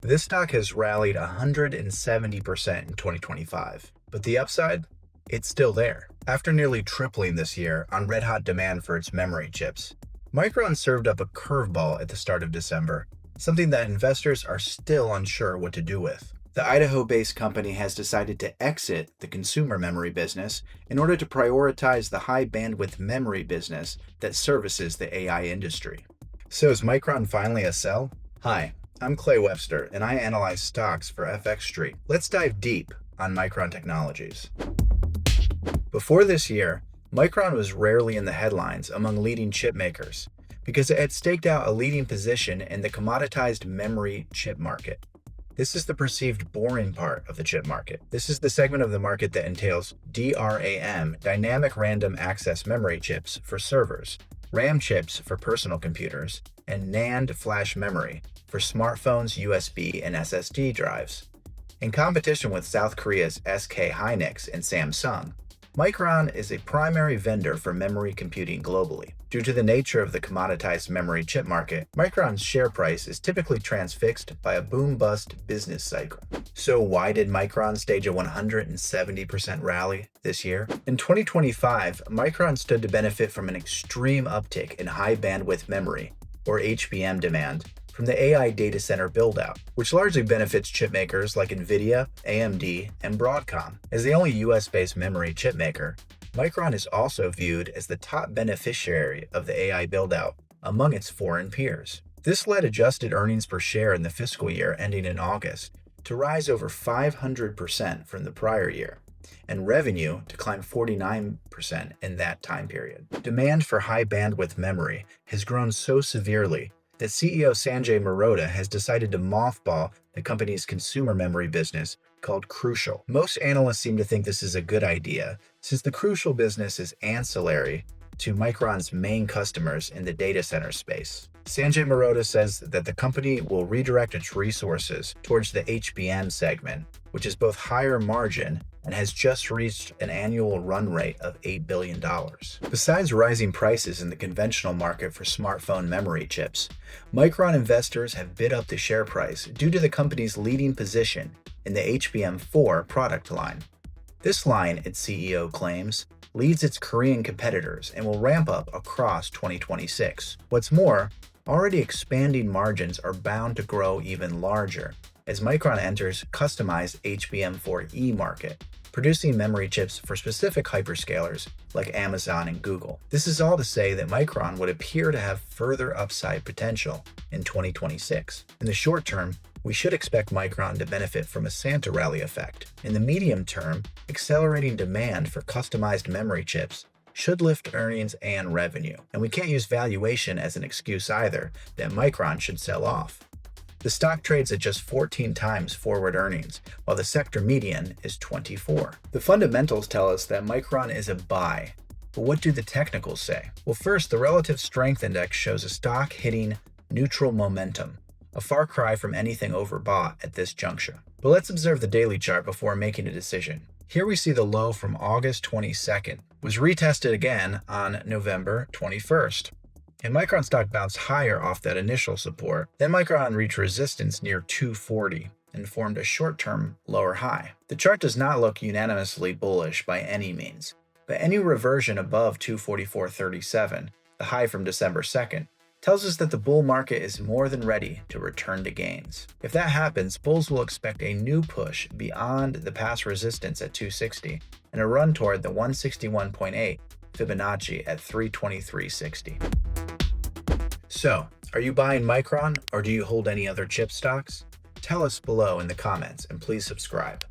This stock has rallied 170% in 2025, but the upside? It's still there. After nearly tripling this year on red-hot demand for its memory chips, Micron served up a curveball at the start of December, something that investors are still unsure what to do with. The Idaho-based company has decided to exit the consumer memory business in order to prioritize the high-bandwidth memory business that services the AI industry. So is Micron finally a sell? Hi, I'm Clay Webster, and I analyze stocks for FXStreet. Let's dive deep on Micron Technologies. Before this year, Micron was rarely in the headlines among leading chip makers because it had staked out a leading position in the commoditized memory chip market. This is the perceived boring part of the chip market. This is the segment of the market that entails DRAM, dynamic random access memory chips for servers, RAM chips for personal computers, and NAND flash memory for smartphones, USB, and SSD drives. In competition with South Korea's SK Hynix and Samsung, Micron is a primary vendor for memory computing globally. Due to the nature of the commoditized memory chip market, Micron's share price is typically transfixed by a boom-bust business cycle. So why did Micron stage a 170% rally this year? In 2025, Micron stood to benefit from an extreme uptick in high-bandwidth memory, or HBM demand, from the AI data center build-out, which largely benefits chip makers like NVIDIA, AMD, and Broadcom. As the only US-based memory chip maker, Micron is also viewed as the top beneficiary of the AI build-out among its foreign peers. This led adjusted earnings per share in the fiscal year ending in August to rise over 500% from the prior year, and revenue to climb 49% in that time period. Demand for high-bandwidth memory has grown so severely that CEO Sanjay Mehrotra has decided to mothball the company's consumer memory business called Crucial. Most analysts seem to think this is a good idea, since the Crucial business is ancillary to Micron's main customers in the data center space. Sanjay Mehrotra says that the company will redirect its resources towards the HBM segment, which is both higher margin and has just reached an annual run rate of $8 billion. Besides rising prices in the conventional market for smartphone memory chips, Micron investors have bid up the share price due to the company's leading position in the HBM4 product line. This line, its CEO claims, leads its Korean competitors and will ramp up across 2026. What's more, already expanding margins are bound to grow even larger as Micron enters customized HBM4E market, producing memory chips for specific hyperscalers like Amazon and Google. This is all to say that Micron would appear to have further upside potential in 2026. In the short term, we should expect Micron to benefit from a Santa rally effect. In the medium term, accelerating demand for customized memory chips should lift earnings and revenue. And we can't use valuation as an excuse either that Micron should sell off. The stock trades at just 14 times forward earnings, while the sector median is 24. The fundamentals tell us that Micron is a buy. But what do the technicals say? Well, first, the relative strength index shows a stock hitting neutral momentum, a far cry from anything overbought at this juncture. But let's observe the daily chart before making a decision. Here we see the low from August 22nd was retested again on November 21st. And Micron stock bounced higher off that initial support. Then Micron reached resistance near 240 and formed a short-term lower high. The chart does not look unanimously bullish by any means, but any reversion above 244.37, the high from December 2nd, tells us that the bull market is more than ready to return to gains. If that happens, bulls will expect a new push beyond the past resistance at 260 and a run toward the 161.8 Fibonacci at 323.60. So, are you buying Micron or do you hold any other chip stocks? Tell us below in the comments and please subscribe.